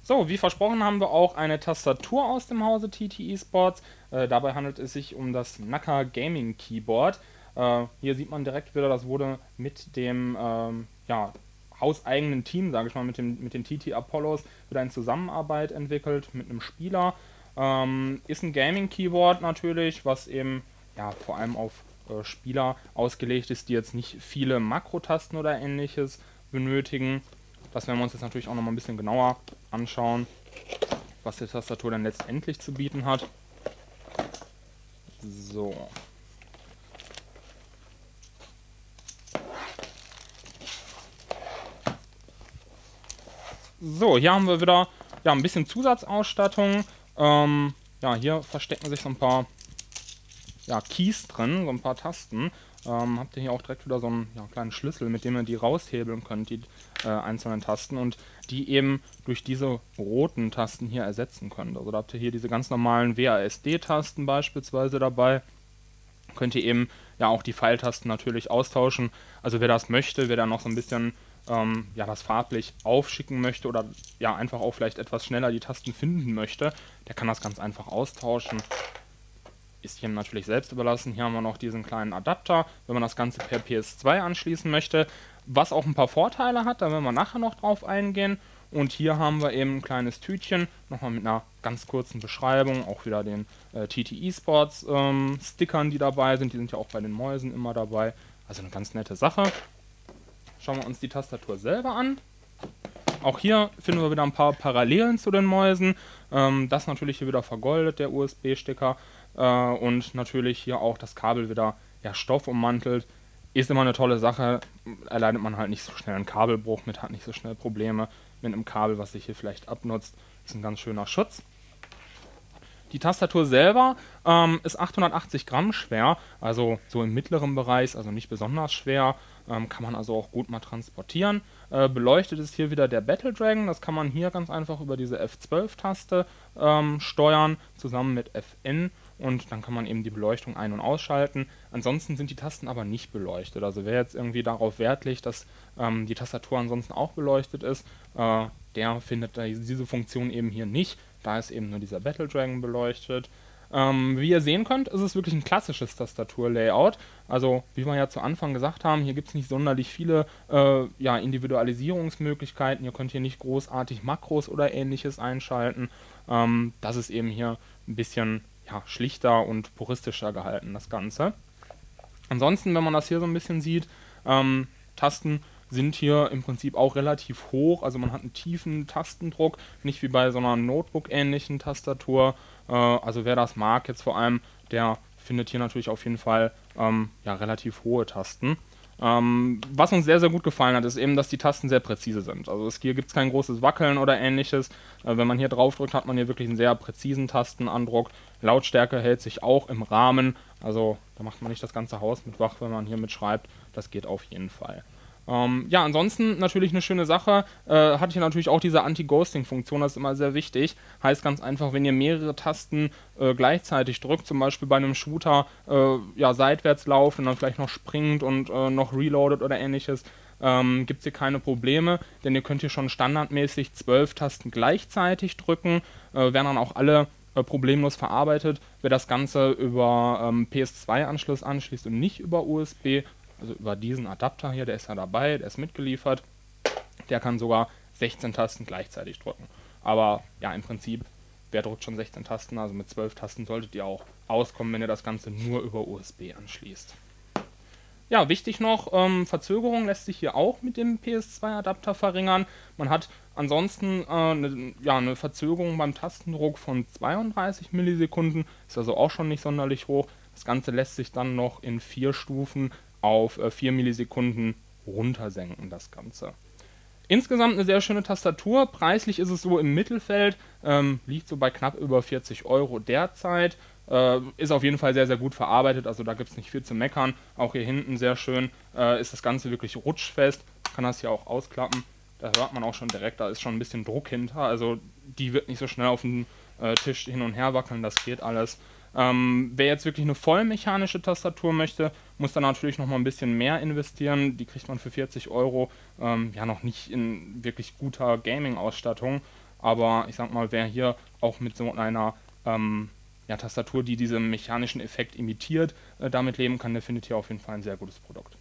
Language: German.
So, wie versprochen haben wir auch eine Tastatur aus dem Hause TT Esports. Dabei handelt es sich um das NACA Gaming Keyboard. Hier sieht man direkt wieder, das wurde mit dem ja, hauseigenen Team, sage ich mal, mit den TT Apollos wieder in Zusammenarbeit entwickelt mit einem Spieler. Ist ein Gaming Keyboard natürlich, was eben ja, vor allem auf Spieler ausgelegt ist, die jetzt nicht viele Makrotasten oder ähnliches benötigen. Das werden wir uns jetzt natürlich auch noch mal ein bisschen genauer anschauen, was die Tastatur dann letztendlich zu bieten hat. So. So, hier haben wir wieder ja, ein bisschen Zusatzausstattung. Ja, hier verstecken sich so ein paar ja, Keys drin, so ein paar Tasten. Habt ihr hier auch direkt wieder so einen ja, kleinen Schlüssel, mit dem ihr die raushebeln könnt, die einzelnen Tasten, und die eben durch diese roten Tasten hier ersetzen könnt. Also da habt ihr hier diese ganz normalen WASD-Tasten beispielsweise dabei. Könnt ihr eben ja auch die Pfeiltasten natürlich austauschen. Also wer das möchte, wer da noch so ein bisschen ja, das farblich aufschicken möchte oder ja einfach auch vielleicht etwas schneller die Tasten finden möchte, der kann das ganz einfach austauschen. Ist hier natürlich selbst überlassen. Hier haben wir noch diesen kleinen Adapter, wenn man das Ganze per PS2 anschließen möchte, was auch ein paar Vorteile hat, da werden wir nachher noch drauf eingehen. Und hier haben wir eben ein kleines Tütchen, nochmal mit einer ganz kurzen Beschreibung, auch wieder den TT Esports Stickern, die dabei sind. Die sind ja auch bei den Mäusen immer dabei. Also eine ganz nette Sache. Schauen wir uns die Tastatur selber an. Auch hier finden wir wieder ein paar Parallelen zu den Mäusen. Das natürlich hier wieder vergoldet, der USB-Stecker. Und natürlich hier auch das Kabel wieder ja, Stoff ummantelt. Ist immer eine tolle Sache. Erleidet man halt nicht so schnell einen Kabelbruch mit, hat nicht so schnell Probleme mit einem Kabel, was sich hier vielleicht abnutzt. Ist ein ganz schöner Schutz. Die Tastatur selber ist 880 Gramm schwer, also so im mittleren Bereich, also nicht besonders schwer, kann man also auch gut mal transportieren. Beleuchtet ist hier wieder der Battle Dragon, das kann man hier ganz einfach über diese F12-Taste steuern, zusammen mit Fn, und dann kann man eben die Beleuchtung ein- und ausschalten. Ansonsten sind die Tasten aber nicht beleuchtet, also wer jetzt irgendwie darauf Wert legt, dass die Tastatur ansonsten auch beleuchtet ist, der findet diese Funktion eben hier nicht. Da ist eben nur dieser Battle Dragon beleuchtet. Wie ihr sehen könnt, ist es wirklich ein klassisches Tastaturlayout. Also, wie wir ja zu Anfang gesagt haben, hier gibt es nicht sonderlich viele ja, Individualisierungsmöglichkeiten. Ihr könnt hier nicht großartig Makros oder ähnliches einschalten. Das ist eben hier ein bisschen ja, schlichter und puristischer gehalten, das Ganze. Ansonsten, wenn man das hier so ein bisschen sieht, Tasten sind hier im Prinzip auch relativ hoch, also man hat einen tiefen Tastendruck, nicht wie bei so einer Notebook-ähnlichen Tastatur. Also wer das mag jetzt vor allem, der findet hier natürlich auf jeden Fall ja, relativ hohe Tasten. Was uns sehr, sehr gut gefallen hat, ist eben, dass die Tasten sehr präzise sind. Also hier gibt es kein großes Wackeln oder ähnliches. Wenn man hier drauf drückt, hat man hier wirklich einen sehr präzisen Tastenandruck. Lautstärke hält sich auch im Rahmen. Also da macht man nicht das ganze Haus mit wach, wenn man hier mitschreibt. Das geht auf jeden Fall. Ja, ansonsten natürlich eine schöne Sache, hat hier natürlich auch diese Anti-Ghosting-Funktion, das ist immer sehr wichtig. Heißt ganz einfach, wenn ihr mehrere Tasten gleichzeitig drückt, zum Beispiel bei einem Shooter ja, seitwärts lauft und dann vielleicht noch springt und noch reloadet oder ähnliches, gibt es hier keine Probleme, denn ihr könnt hier schon standardmäßig 12 Tasten gleichzeitig drücken, werden dann auch alle problemlos verarbeitet. Wer das Ganze über PS2-Anschluss anschließt und nicht über USB, also über diesen Adapter hier, der ist ja dabei, der ist mitgeliefert, der kann sogar 16 Tasten gleichzeitig drücken. Aber ja, im Prinzip, wer drückt schon 16 Tasten, also mit 12 Tasten solltet ihr auch auskommen, wenn ihr das Ganze nur über USB anschließt. Ja, wichtig noch, Verzögerung lässt sich hier auch mit dem PS2-Adapter verringern. Man hat ansonsten eine Verzögerung beim Tastendruck von 32 Millisekunden, ist also auch schon nicht sonderlich hoch. Das Ganze lässt sich dann noch in 4 Stufen auf 4 Millisekunden runtersenken, das Ganze. Insgesamt eine sehr schöne Tastatur, preislich ist es so im Mittelfeld, liegt so bei knapp über 40 Euro derzeit, ist auf jeden Fall sehr, sehr gut verarbeitet, also da gibt es nicht viel zu meckern. Auch hier hinten sehr schön ist das Ganze wirklich rutschfest, kann das hier auch ausklappen, da hört man auch schon direkt, da ist schon ein bisschen Druck hinter, also die wird nicht so schnell auf dem Tisch hin und her wackeln, das geht alles. Wer jetzt wirklich eine vollmechanische Tastatur möchte, muss dann natürlich noch mal ein bisschen mehr investieren. Die kriegt man für 40 Euro ja noch nicht in wirklich guter Gaming-Ausstattung. aber ich sag mal, wer hier auch mit so einer ja, Tastatur, die diesen mechanischen Effekt imitiert, damit leben kann, der findet hier auf jeden Fall ein sehr gutes Produkt.